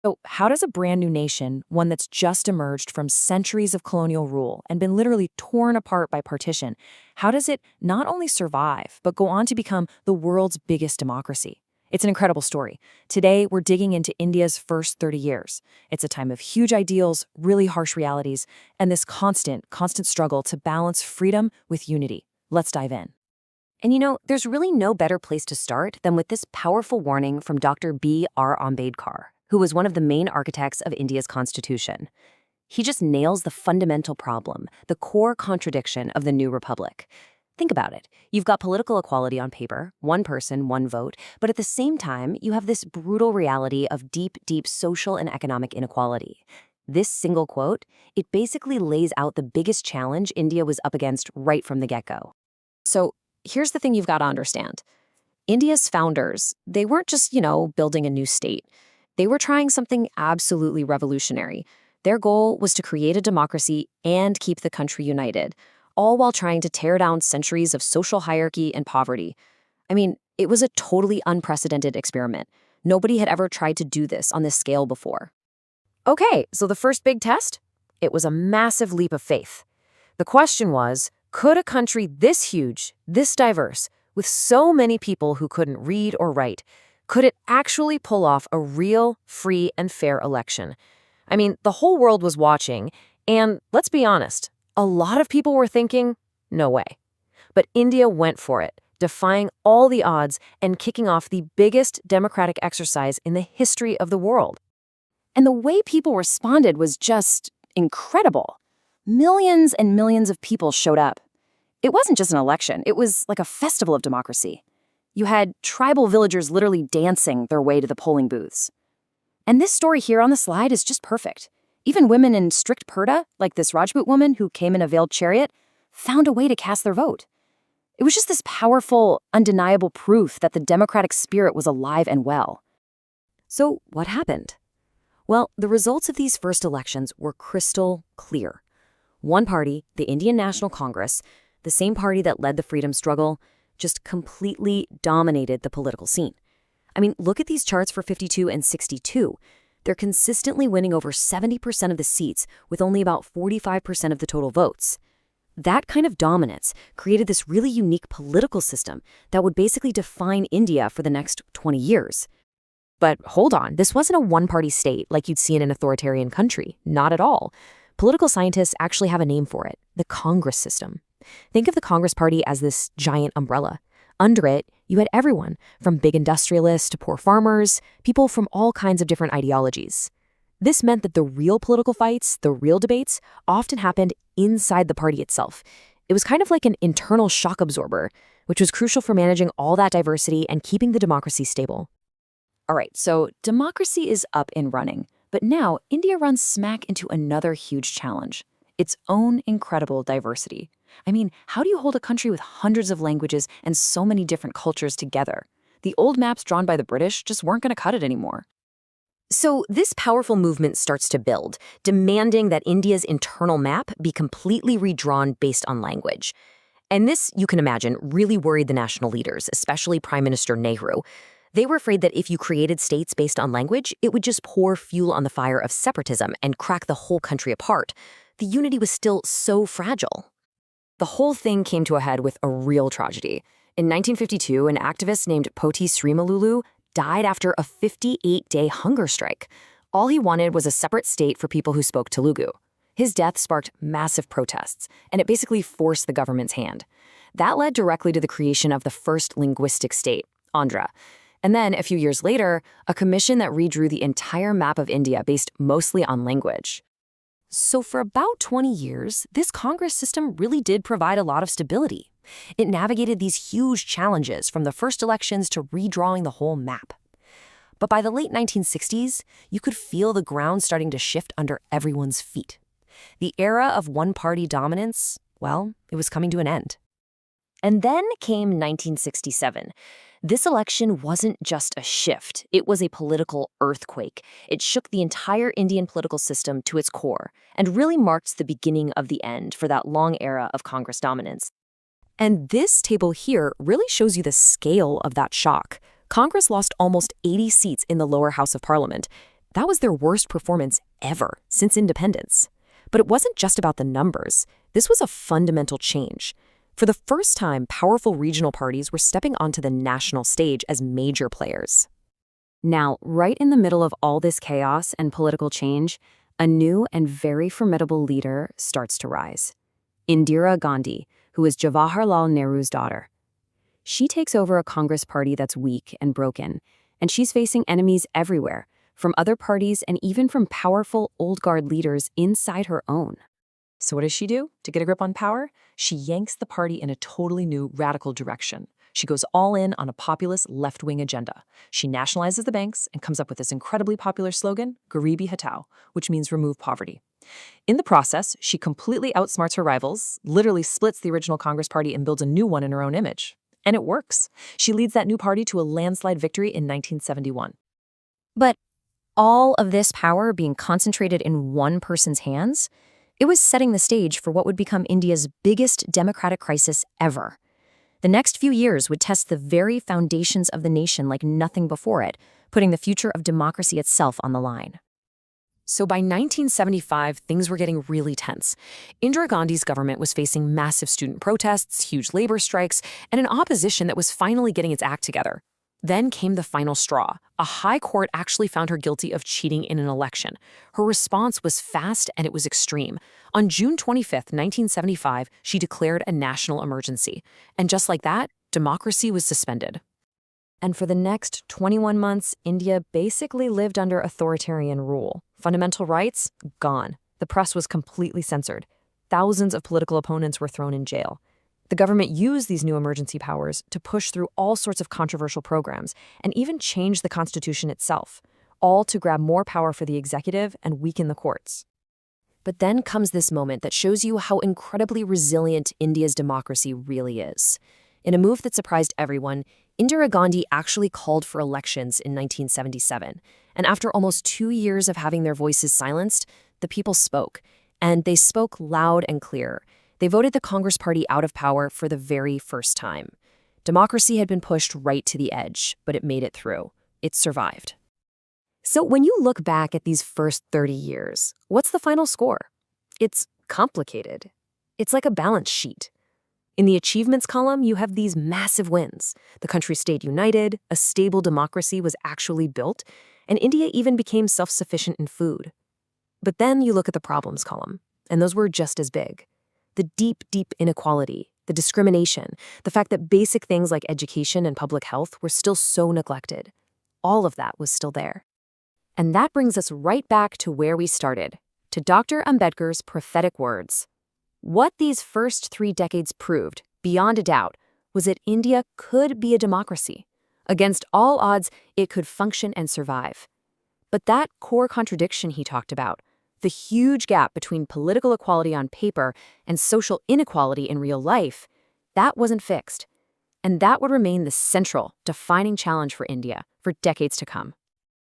So, how does a brand new nation, one that's just emerged from centuries of colonial rule and been literally torn apart by partition, how does it not only survive, but go on to become the world's biggest democracy? It's an incredible story. Today, we're digging into India's first 30 years. It's a time of huge ideals, really harsh realities, and this constant struggle to balance freedom with unity. Let's dive in. And there's really no better place to start than with this powerful warning from Dr. B.R. Ambedkar, who was one of the main architects of India's constitution. He just nails the fundamental problem, the core contradiction of the new republic. Think about it. You've got political equality on paper, one person, one vote, but at the same time, you have this brutal reality of deep social and economic inequality. This single quote, it basically lays out the biggest challenge India was up against right from the get-go. So, here's the thing you've got to understand. India's founders, they weren't just, building a new state. They were trying something absolutely revolutionary. Their goal was to create a democracy and keep the country united, all while trying to tear down centuries of social hierarchy and poverty. I mean, it was a totally unprecedented experiment. Nobody had ever tried to do this on this scale before. Okay, so the first big test? It was a massive leap of faith. The question was, could a country this huge, this diverse, with so many people who couldn't read or write, could it actually pull off a real, free, and fair election? I mean, the whole world was watching, and let's be honest, a lot of people were thinking, no way. But India went for it, defying all the odds and kicking off the biggest democratic exercise in the history of the world. And the way people responded was just incredible. Millions and millions of people showed up. It wasn't just an election, it was like a festival of democracy. You had tribal villagers literally dancing their way to the polling booths. And this story here on the slide is just perfect. Even women in strict purdah, like this Rajput woman who came in a veiled chariot, found a way to cast their vote. It was just this powerful, undeniable proof that the democratic spirit was alive and well. So what happened? Well, the results of these first elections were crystal clear. One party, the Indian National Congress, the same party that led the freedom struggle, just completely dominated the political scene. I mean, look at these charts for 52 and 62. They're consistently winning over 70% of the seats with only about 45% of the total votes. That kind of dominance created this really unique political system that would basically define India for the next 20 years. But hold on, this wasn't a one-party state like you'd see in an authoritarian country. Not at all. Political scientists actually have a name for it, the Congress system. Think of the Congress Party as this giant umbrella. Under it, you had everyone, from big industrialists to poor farmers, people from all kinds of different ideologies. This meant that the real political fights, the real debates, often happened inside the party itself. It was kind of like an internal shock absorber, which was crucial for managing all that diversity and keeping the democracy stable. All right, so democracy is up and running, but now India runs smack into another huge challenge, its own incredible diversity. I mean, how do you hold a country with hundreds of languages and so many different cultures together? The old maps drawn by the British just weren't going to cut it anymore. So this powerful movement starts to build, demanding that India's internal map be completely redrawn based on language. And this, you can imagine, really worried the national leaders, especially Prime Minister Nehru. They were afraid that if you created states based on language, it would just pour fuel on the fire of separatism and crack the whole country apart. The unity was still so fragile. The whole thing came to a head with a real tragedy. In 1952, an activist named Poti Srimalulu died after a 58-day hunger strike. All he wanted was a separate state for people who spoke Telugu. His death sparked massive protests, and it basically forced the government's hand. That led directly to the creation of the first linguistic state, Andhra. And then, a few years later, a commission that redrew the entire map of India based mostly on language. So for about 20 years, this Congress system really did provide a lot of stability. It navigated these huge challenges from the first elections to redrawing the whole map. But by the late 1960s, you could feel the ground starting to shift under everyone's feet. The era of one-party dominance, well, it was coming to an end. And then came 1967. This election wasn't just a shift, it was a political earthquake. It shook the entire Indian political system to its core and really marked the beginning of the end for that long era of Congress dominance. And this table here really shows you the scale of that shock. Congress lost almost 80 seats in the lower house of parliament. That was their worst performance ever since independence. But it wasn't just about the numbers. This was a fundamental change. For the first time, powerful regional parties were stepping onto the national stage as major players. Now, right in the middle of all this chaos and political change, a new and very formidable leader starts to rise. Indira Gandhi, who is Jawaharlal Nehru's daughter. She takes over a Congress party that's weak and broken, and she's facing enemies everywhere, from other parties and even from powerful old guard leaders inside her own. So what does she do to get a grip on power? She yanks the party in a totally new, radical direction. She goes all in on a populist left-wing agenda. She nationalizes the banks and comes up with this incredibly popular slogan, Garibi Hatao, which means remove poverty. In the process, she completely outsmarts her rivals, literally splits the original Congress party and builds a new one in her own image. And it works. She leads that new party to a landslide victory in 1971. But all of this power being concentrated in one person's hands, it was setting the stage for what would become India's biggest democratic crisis ever. The next few years would test the very foundations of the nation like nothing before it, putting the future of democracy itself on the line. So by 1975, things were getting really tense. Indira Gandhi's government was facing massive student protests, huge labor strikes, and an opposition that was finally getting its act together. Then came the final straw. A high court actually found her guilty of cheating in an election. Her response was fast and it was extreme. On June 25, 1975, she declared a national emergency. And just like that, democracy was suspended. And for the next 21 months, India basically lived under authoritarian rule. Fundamental rights? Gone. The press was completely censored. Thousands of political opponents were thrown in jail. The government used these new emergency powers to push through all sorts of controversial programs and even change the constitution itself, all to grab more power for the executive and weaken the courts. But then comes this moment that shows you how incredibly resilient India's democracy really is. In a move that surprised everyone, Indira Gandhi actually called for elections in 1977. And after almost 2 years of having their voices silenced, the people spoke. And they spoke loud and clear. They voted the Congress party out of power for the very first time. Democracy had been pushed right to the edge, but it made it through. It survived. So when you look back at these first 30 years, what's the final score? It's complicated. It's like a balance sheet. In the achievements column, you have these massive wins. The country stayed united, a stable democracy was actually built, and India even became self-sufficient in food. But then you look at the problems column, and those were just as big. The deep, deep inequality, the discrimination, the fact that basic things like education and public health were still so neglected. All of that was still there. And that brings us right back to where we started, to Dr. Ambedkar's prophetic words. What these first 3 decades proved, beyond a doubt, was that India could be a democracy. Against all odds, it could function and survive. But that core contradiction he talked about, the huge gap between political equality on paper and social inequality in real life, that wasn't fixed. And that would remain the central, defining challenge for India for decades to come.